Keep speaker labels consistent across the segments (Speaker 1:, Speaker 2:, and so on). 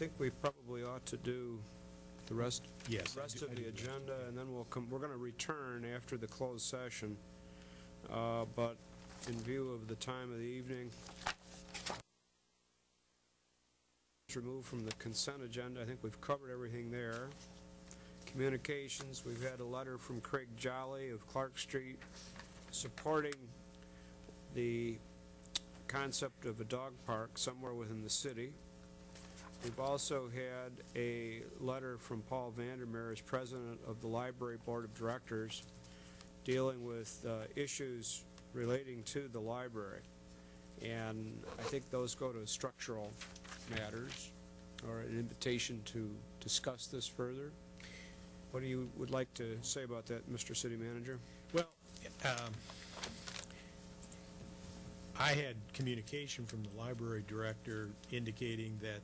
Speaker 1: think we probably ought to do the rest,
Speaker 2: Yes,
Speaker 1: the rest of the agenda, and then we're going to return after the closed session. But in view of the time of the evening, removed from the consent agenda. I think we've covered everything there. Communications, we've had a letter from Craig Jolly of Clark Street supporting the concept of a dog park somewhere within the city. We've also had a letter from Paul Vandermeer as president of the Library Board of Directors dealing with issues relating to the library. And I think those go to structural matters, or an invitation to discuss this further. What do you would like to say about that, Mr. City Manager?
Speaker 2: Well, I had communication from the library director indicating that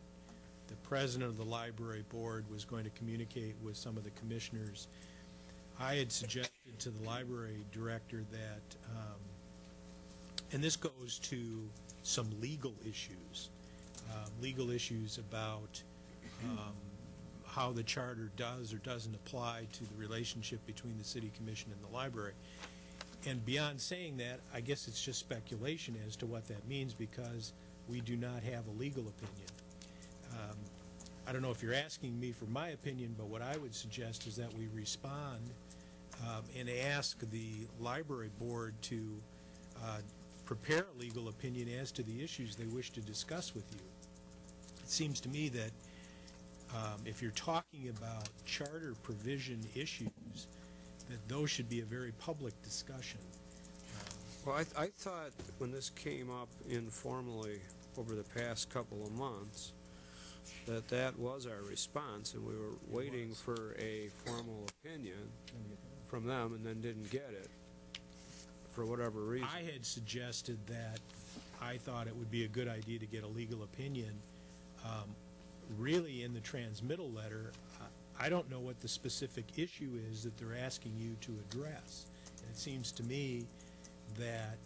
Speaker 2: the president of the library board was going to communicate with some of the commissioners. I had suggested to the library director that, and this goes to some legal issues about how the charter does or doesn't apply to the relationship between the city commission and the library. And beyond saying that, I guess it's just speculation as to what that means, because we do not have a legal opinion. I don't know if you're asking me for my opinion, but what I would suggest is that we respond and ask the library board to prepare a legal opinion as to the issues they wish to discuss with you. It seems to me that if you're talking about charter provision issues, that those should be a very public discussion.
Speaker 1: Well, I thought when this came up informally over the past couple of months that that was our response, and we were waiting for a formal opinion from them and then didn't get it for whatever reason.
Speaker 2: I had suggested that I thought it would be a good idea to get a legal opinion. Really, in the transmittal letter, I don't know what the specific issue is that they're asking you to address. And it seems to me that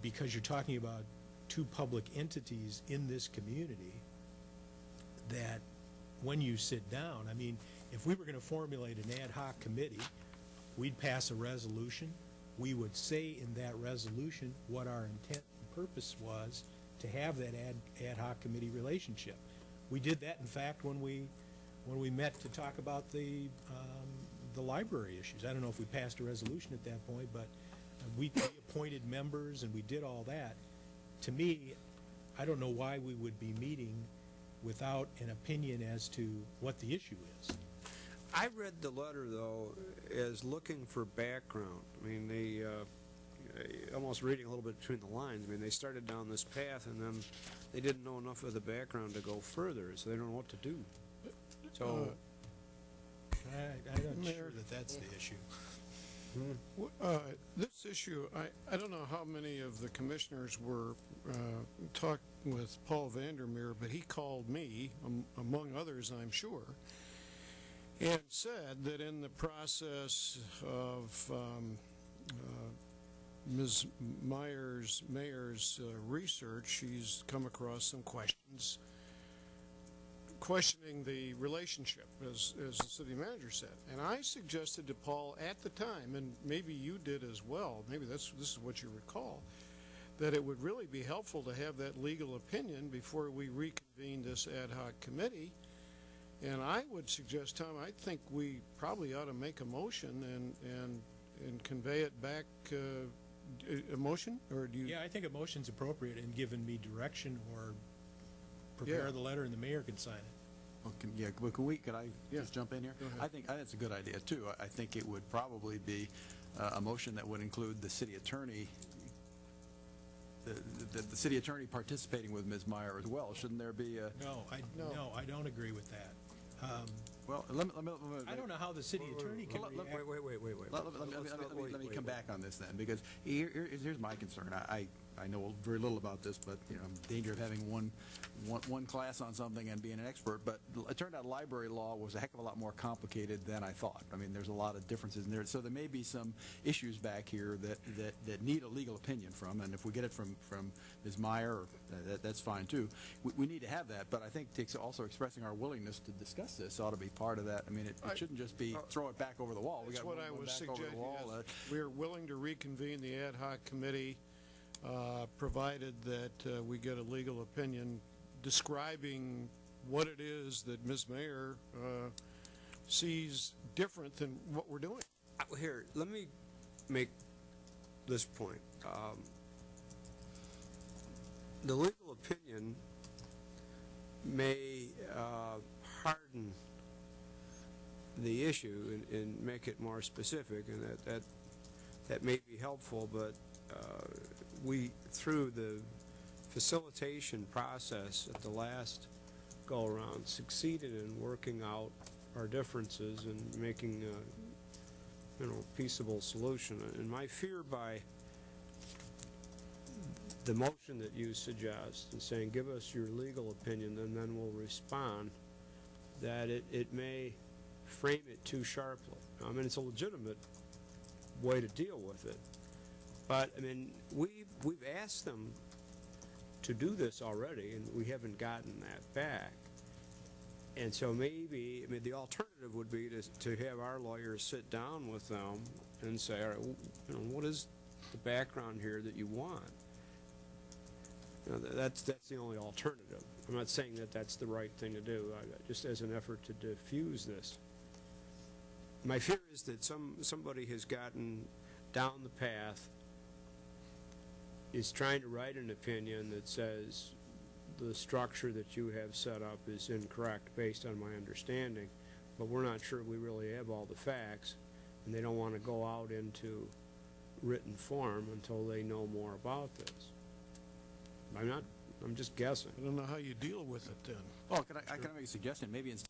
Speaker 2: because you're talking about two public entities in this community, that when you sit down, I mean, if we were going to formulate an ad hoc committee, we'd pass a resolution. We would say in that resolution what our intent and purpose was to have that ad hoc committee relationship. We did that, in fact, when we met to talk about the library issues. I don't know if we passed a resolution at that point, but we appointed members and we did all that. To me, I don't know why we would be meeting without an opinion as to what the issue is.
Speaker 1: I read the letter, though, as looking for background. I mean, they almost reading a little bit between the lines. I mean, they started down this path, and then they didn't know enough of the background to go further, so they don't know what to do. So
Speaker 2: I'm not sure that that's the issue.
Speaker 3: This issue, I don't know how many of the commissioners were talking with Paul Vandermeer, but he called me, among others, I'm sure, and said that in the process of Ms. Mayer's research, she's come across some questions questioning the relationship, as the city manager said. And I suggested to Paul at the time, and maybe you did as well, maybe this is what you recall, that it would really be helpful to have that legal opinion before we reconvene this ad hoc committee. And I would suggest, Tom, I think we probably ought to make a motion and convey it back. A motion, or do you?
Speaker 2: Yeah, I think a motion's appropriate in giving me direction, or prepare the letter and the mayor can sign it.
Speaker 4: Well, could I just jump in here? I think that's a good idea too. I think it would probably be a motion that would include the city attorney, the city attorney participating with Ms. Meyer as well. Shouldn't there be a?
Speaker 2: No, I don't agree with that.
Speaker 4: Well,
Speaker 2: I don't know how the city attorney can react.
Speaker 4: Wait. Let me come back on this then, because here's my concern. I know very little about this, but, you know, I'm in danger of having one class on something and being an expert, but it turned out library law was a heck of a lot more complicated than I thought. I mean, there's a lot of differences in there, so there may be some issues back here that need a legal opinion from, and if we get it from Ms. Meyer, that's fine too. We need to have that, but I think also expressing our willingness to discuss this ought to be part of that. I mean, it shouldn't just be throw it back over the wall.
Speaker 3: That's what I was suggesting. We're willing to reconvene the ad hoc committee, provided that we get a legal opinion describing what it is that Ms. Mayer sees different than what we're doing.
Speaker 1: Here, let me make this point. The legal opinion may harden the issue and make it more specific, and that may be helpful, but we, through the facilitation process at the last go-around, succeeded in working out our differences and making a peaceable solution. And my fear by the motion that you suggest and saying, give us your legal opinion and then we'll respond, that it may frame it too sharply. I mean, it's a legitimate way to deal with it, but I mean, we've asked them to do this already, and we haven't gotten that back. And so maybe, I mean, the alternative would be to have our lawyers sit down with them and say, all right, you know, what is the background here that you want? You know, that's the only alternative. I'm not saying that that's the right thing to do, just as an effort to diffuse this. My fear is that somebody has gotten down the path, is trying to write an opinion that says the structure that you have set up is incorrect based on my understanding, but we're not sure we really have all the facts, and they don't want to go out into written form until they know more about this. I'm just guessing.
Speaker 3: I don't know how you deal with it then.
Speaker 4: Oh, can I make a suggestion? Maybe instead